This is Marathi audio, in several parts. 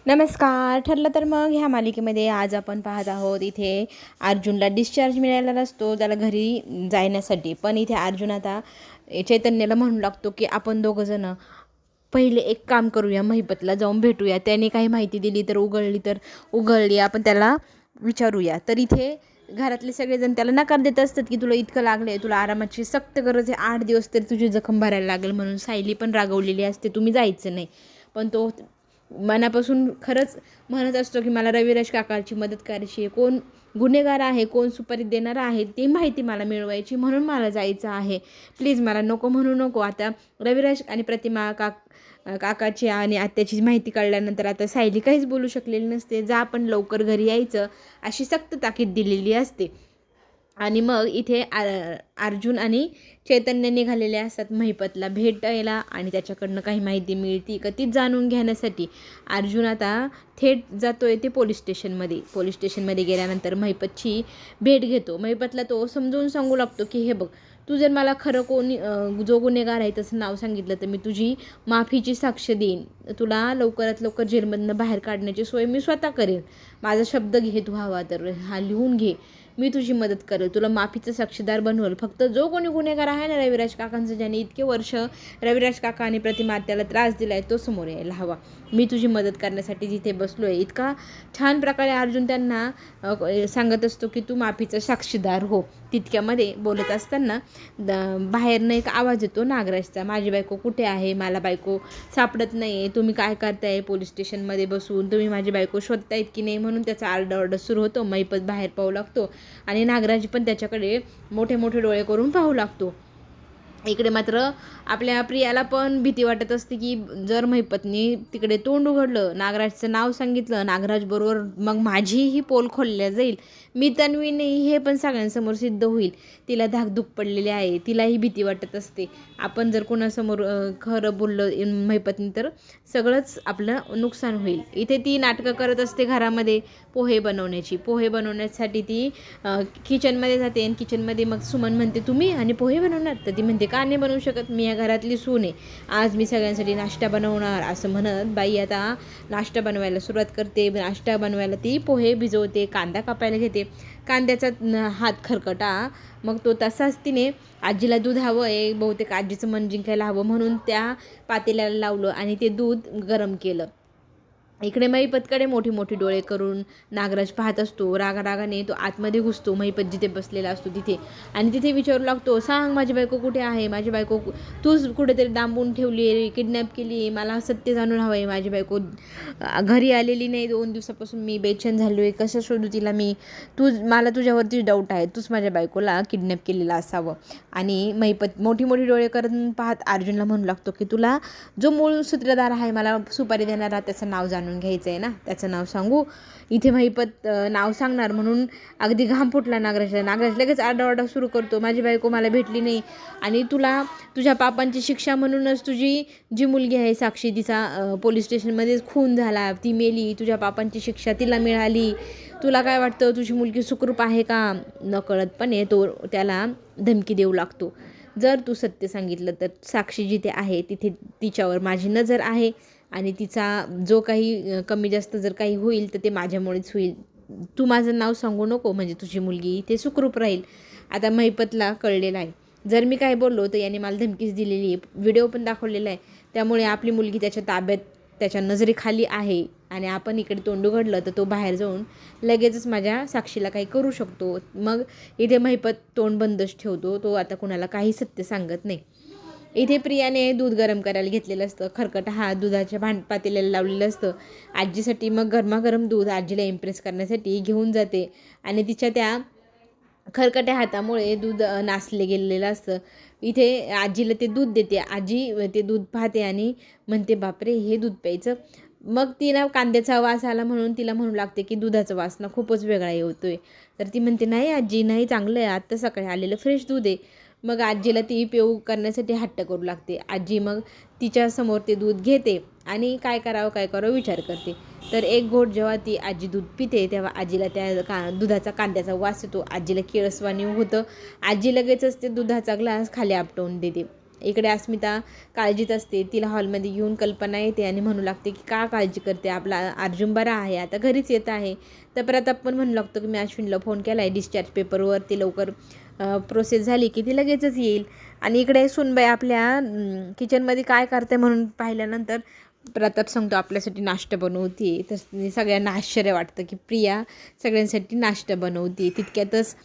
नमस्कार. ठरलं तर मग ह्या मालिकेमध्ये आज आपण पाहत आहोत इथे अर्जुनला डिस्चार्ज मिळालेला असतो त्याला घरी जाण्यासाठी. पण इथे अर्जुन आता चैतन्याला म्हणू लागतो की आपण दोघंजणं पहिले एक काम करूया, महिपतला जाऊन भेटूया, त्याने काही माहिती दिली तर उघडली आपण त्याला विचारूया. तर इथे घरातले सगळेजण त्याला नकार देत असतात की तुला इतकं लागलं आहे, तुला आरामाची सक्त गरज आहे, 8 दिवस तरी तुझी जखम भरायला लागेल. म्हणून सायली पण रागवलेली असते, तुम्ही जायचं नाही. पण तो मनापासून खरंच म्हणत असतो की मला रविराज काकाची मदत करायची आहे, कोण गुन्हेगार आहे, कोण सुपारी देणारा आहे ते माहिती मला मिळवायची, म्हणून मला जायचं आहे. प्लीज मला नको म्हणू नको. आता रविराज आणि प्रतिमा काकाची आणि आत्याची माहिती कळल्यानंतर आता सायली काहीच बोलू शकलेली नसते. जा आपण लवकर घरी यायचं अशी सक्त ताकीद दिलेली असते. आणि मग इथे अर्जुन आणि चैतन्य निघालेले असतात महिपतला भेटायला आणि त्याच्याकडनं काही माहिती मिळते का ती जाणून घेण्यासाठी. अर्जुन आता थेट जातो आहे ते पोलीस स्टेशनमध्ये गेल्यानंतर महिपतची भेट घेतो. महिपतला तो समजून सांगू लागतो की हे बघ, तू जर मला खरं जो गुन्हेगार आहे तसं नाव सांगितलं तर मी तुझी माफीची साक्ष देईन, तुला लवकरात लवकर जेलमधनं बाहेर काढण्याची सोय मी स्वतः करेन. माझा शब्द घे, तू हवा तर हा लिहून घे, मी तुझी मदत करेल, तुला माफीचा साक्षीदार बनवल. फक्त जो कोणी गुन्हेगार आहे ना रविराज काकांचं, ज्याने इतके वर्ष रविराज काका आणि प्रतिमा त्याला त्रास दिला आहे, तो समोर यायला हवा. मी तुझी मदत करण्यासाठी जिथे बसलो आहे. इतका छान प्रकारे अर्जुन त्यांना सांगत असतो की तू माफीचा साक्षीदार हो. तितक्यामध्ये बोलत असताना बाहेरनं एक आवाज येतो नागराजचा, माझी बायको कुठे आहे, मला बायको सापडत नाही आहे, तुम्ही काय करताय पोलीस स्टेशनमध्ये बसून, तुम्ही माझी बायको शोधतायत की नाही. म्हणून त्याचा आरडाओरडा सुरू होतो. महिपत बाहेर पाहू लागतो आणि नागराज पण त्याच्याकडे मोठे मोठे डोळे करून पाहू लागतो. इकडे मात्र आपल्या प्रियाला पण भीती वाटत असते की जर महिपतनी तिकडे तोंड उघडलं, नागराजचं नाव सांगितलं, नागराज बरोबर मग माझीही पोल खोलल्या जाईल, मी तन्वी नाही हे पण सगळ्यांसमोर सिद्ध होईल. तिला धाकधूक पडलेली आहे, तिलाही भीती वाटत असते. आपण जर कोणासमोर खरं बोललं महिपतनी तर सगळंच आपलं नुकसान होईल. इथे ती नाटकं करत असते घरामध्ये पोहे बनवण्यासाठी ती किचनमध्ये जाते आणि किचनमध्ये मग सुमन म्हणते तुम्ही आणि पोहे बनवणार, तर ती म्हणते का नाही बनवू शकत, मी या घरातली सून आहे, आज मी सगळ्यांसाठी नाश्ता बनवणार. असं म्हणत बाई आता नाश्ता बनवायला सुरुवात करते. नाश्ता बनवायला ती पोहे भिजवते, कांदा कापायला घेते. कांद्याचा हात खरकटा, मग तो तसाच तिने आजीला दूध हवं आहे, बहुतेक आजीचं मन जिंकायला हवं म्हणून त्या पातेल्याला लावलं आणि ते दूध गरम केलं. इकडे महिपतकडे मोठी मोठी डोळे करून नागराज पाहत असतो. रागाने तो आतमध्ये घुसतो महिपत जिथे बसलेला असतो तिथे आणि तिथे विचारू लागतो, सांग माझी बायको कुठे आहे, माझी बायको तूच कुठेतरी डांबून ठेवली आहे, किडनॅप केली आहे, मला सत्य जाणून हवं आहे. माझी बायको घरी आलेली नाही, 2 दिवसापासून मी बेचैन झालो आहे, कसं शोधू तिला मी, मला तुझ्यावरती डाऊट आहे, तूच माझ्या बायकोला किडनॅप केलेलं असावं. आणि महिपत मोठी मोठी डोळे करत पाहत अर्जुनला म्हणू लागतो की तुला जो मूळ सूत्रधार आहे मला सुपारी देणारा त्याचं नाव जाणून घ्यायचं आहे ना, त्याचं नाव सांगू. इथे महिपत नाव सांगणार म्हणून अगदी घाम फुटला नागराज लगेच आरडाओरडा सुरू करतो, माझी बायको मला भेटली नाही आणि तुझ्या पापांची शिक्षा म्हणूनच तुझी जी मुलगी आहे साक्षी, तिचा पोलीस स्टेशनमध्येच खून झाला, ती मेली, तुझ्या पापांची शिक्षा तिला मिळाली. तुला काय वाटतं तुझी मुलगी सुखरूप आहे का. नकळतपणे तो त्याला धमकी देऊ लागतो, जर तू सत्य सांगितलं तर साक्षी जिथे आहे तिथे तिच्यावर माझी नजर आहे आणि तिचा जो काही कमी जास्त जर काही होईल तर ते माझ्यामुळेच होईल. तू माझं नाव सांगू नको, म्हणजे तुझी मुलगी ते सुखरूप राहील. आता महिपतला कळलेलं आहे, जर मी काय बोललो तर याने मला धमकीच दिलेली आहे, व्हिडिओ पण दाखवलेला आहे, त्यामुळे आपली मुलगी त्याच्या ताब्यात, त्याच्या नजरेखाली आहे आणि आपण इकडे तोंड उघडलं तर तो बाहेर जाऊन लगेचच माझ्या साक्षीला काही करू शकतो. मग इथे महिपत तोंड बंदच ठेवतो, तो आता कुणाला काही सत्य सांगत नाही. इथे प्रियाने दूध गरम करायला घेतलेलं असतं, खरकट हा दुधाच्या पातेल्याला लावलेलं असतं आजीसाठी. मग गरमागरम दूध आजीला इम्प्रेस करण्यासाठी घेऊन जाते आणि तिच्या त्या खरकट्या हातामुळे दूध नासले गेलेलं असतं. इथे आजीला ते दूध देते, आजी ते दूध पाहते आणि म्हणते बापरे हे दूध प्यायचं. मग तिला कांद्याचा वास आला म्हणून तिला म्हणू लागते की दुधाचा वास ना खूपच वेगळा होतोय. तर ती म्हणते नाही आजी, नाही चांगलं आहे, आत्ता सकाळी आलेलं फ्रेश दूध आहे. मग आजीला ती पेऊ करण्यासाठी हट्ट करू लागते. आजी मग तिच्यासमोर ते दूध घेते आणि काय करावं विचार करते. तर एक घोट जेव्हा ती आजी दूध पिते तेव्हा आजीला त्या दुधाचा कांद्याचा वास येतो, आजीला किळसवाणी होतं. आजी लगेचच ते दुधाचा ग्लास खाली आपटवून देते. इकडे अस्मिता काळजीत असते, तिला हॉलमध्ये घेऊन कल्पना येते आणि म्हणू लागते की का काळजी करते, आपला अर्जुन बरा आहे, आता घरीच येत आहे. तर प्रताप पण म्हणू लागतो की मी अश्विनला फोन केला आहे, डिस्चार्ज पेपरवर ती लवकर प्रोसेस झाली की ती लगेचच येईल. आणि इकडे सुनबाई आपल्या किचनमध्ये काय करते म्हणून पाहिल्यानंतर प्रताप सांगतो आपल्यासाठी नाश्ता बनवते. तर सगळ्यांना आश्चर्य वाटतं की प्रिया सगळ्यांसाठी नाश्ता बनवते. तितक्यातच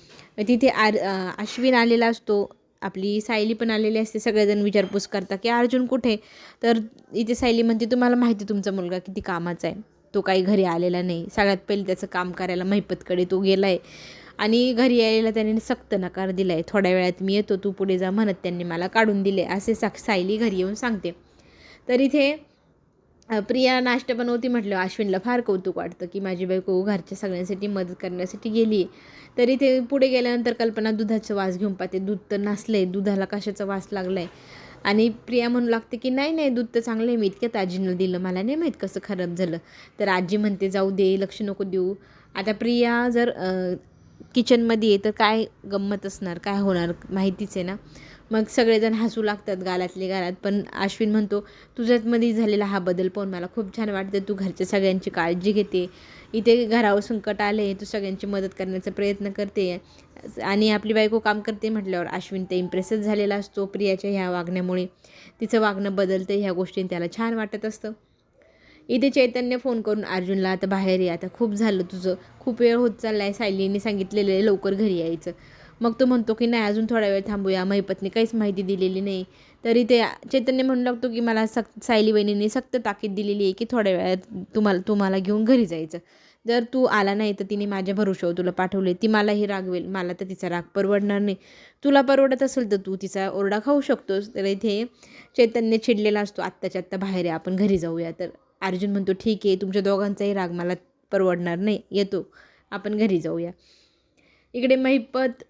तिथे अश्विन आलेला असतो, आपली सायली पण आलेली असते. सगळेजण विचारपूस करतात की अर्जुन कुठे. तर इथे सायली म्हणते तुम्हाला माहिती तुमचा मुलगा किती कामाचा आहे, तो काही घरी आलेला नाही. सगळ्यात पहिले त्याचं काम करायला महिपतकडे तो गेला आहे आणि घरी यायला त्याने सक्त नकार दिला आहे. थोड्या वेळात मी येतो, तू पुढे जा म्हणत त्यांनी मला काढून दिले असे सायली घरी येऊन सांगते. तर इथे प्रिया नाश्ता बनवती म्हटलं अश्विनला फार कौतुक वाटतं की माझी बायको घरच्या सगळ्यांसाठी मदत करण्यासाठी गेली आहे. तरी ते पुढे गेल्यानंतर कल्पना दुधाचा वास घेऊन पाहते, दूध तर नसले, दुधाला कशाचा वास लागला आहे. आणि प्रिया म्हणू लागते की नाही नाही, दूध तर चांगलं आहे, मी इतक्यात आजीनं दिलं, मला नाही माहीत कसं खराब झालं. तर आजी म्हणते जाऊ दे, लक्ष नको देऊ. आता प्रिया जर किचनमध्ये आहे तर काय गंमत असणार, काय होणार माहितीच आहे ना. मग सगळेजण हसू लागतात गालातले गालात. पण अश्विन म्हणतो तुझ्यामध्ये झालेला हा बदल पाहून मला खूप छान वाटतं, तू घरच्या सगळ्यांची काळजी घेते, इथे घरावर संकट आले तू सगळ्यांची मदत करण्याचा प्रयत्न करते आणि आपली बायको काम करते म्हटल्यावर अश्विन ते इम्प्रेसच झालेला असतो प्रियाच्या ह्या वागण्यामुळे. तिचं वागणं बदलतं, ह्या गोष्टींनी त्याला छान वाटत असतं. इथे चैतन्य फोन करून अर्जुनला आता बाहेर ये, आता खूप झालं तुझं, खूप वेळ होत चालला आहे, सायलीने सांगितलेलं आहे लवकर घरी यायचं. मग तो म्हणतो की नाही अजून थोडा वेळ थांबूया, महिपतने काहीच माहिती दिलेली नाही. तरी ते चैतन्य म्हणू लागतो की मला सायली वहिनीने सक्त ताकीद दिलेली आहे की थोड्या वेळात तुम्हाला घेऊन घरी जायचं. जर तू आला नाही तर तिने माझ्या भरोशावर तुला पाठवले, ती मलाही रागवेल, मला तर तिचा राग परवडणार नाही. तुला परवडत असेल तर तू तिचा ओरडा खाऊ शकतोस. तर इथे चैतन्य चिडलेला असतो, आत्ताच्या आत्ता बाहेर आहे, आपण घरी जाऊया. तर अर्जुन म्हणतो ठीक आहे, तुमच्या दोघांचाही राग मला परवडणार नाही, येतो, आपण घरी जाऊया. इकडे महिपत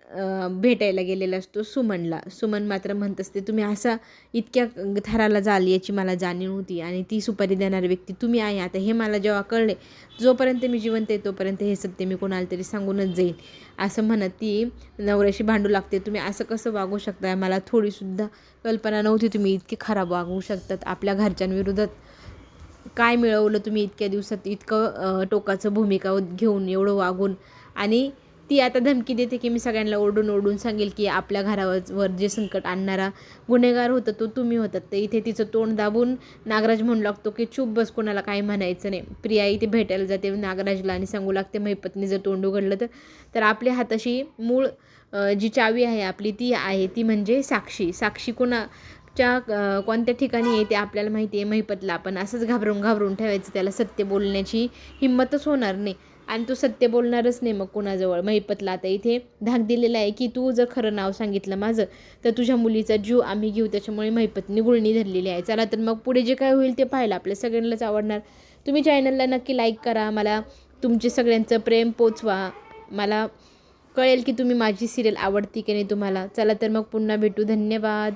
भेटायला गेलेला असतो सुमनला. सुमन मात्र म्हणत असते तुम्ही असा इतक्या थराला जाल याची मला जाणीव नव्हती आणि ती सुपारी देणारी व्यक्ती तुम्ही आहे. आता हे मला जेव्हा कळले, जोपर्यंत मी जिवंत आहे तोपर्यंत हे सत्य मी कोणाला तरी सांगूनच जाईल असं म्हणत ती नवऱ्याशी भांडू लागते. तुम्ही असं कसं वागू शकता, मला थोडीसुद्धा कल्पना नव्हती तुम्ही इतके खराब वागू शकतात. आपल्या घरच्यांविरोधात काय मिळवलं तुम्ही इतक्या दिवसात, इतकं टोकाचं भूमिका घेऊन एवढं वागून. आणि ती आता धमकी देते की मी सगळ्यांना ओरडून ओरडून सांगेल की आपल्या घरावर जे संकट आणणारा गुन्हेगार होता तो तुम्ही होतात. तर इथे तिचं तोंड दाबून नागराज म्हणू लागतो की चूप बस, कोणाला काही म्हणायचं नाही. प्रिया इथे भेटायला जाते नागराजला आणि सांगू लागते महिपतने जर तोंड उघडलं तर आपल्या हाताशी मूळ जी चावी आहे आपली ती आहे, ती म्हणजे साक्षी कोणत्या ठिकाणी आहे ते आपल्याला माहिती आहे. महिपतला आपण असंच घाबरून ठेवायचं, त्याला सत्य बोलण्याची हिंमतच होणार नाही आणि तो सत्य बोलणारच नाही मग कोणाजवळ. महिपतला आता इथे धाक दिलेला आहे की तू जर खरं नाव सांगितलं माझं तर तुझ्या मुलीचा जीव आम्ही घेऊ. त्याच्यामुळे महिपतने गुळणी धरलेली आहे. चला तर मग पुढे जे काय होईल ते पाहायला आपल्या सगळ्यांनाच आवडणार. तुम्ही चॅनलला नक्की लाईक करा, मला तुमचे सगळ्यांचं प्रेम पोचवा, मला कळेल की तुम्ही माझी सिरियल आवडती की नाही तुम्हाला. चला तर मग पुन्हा भेटू, धन्यवाद.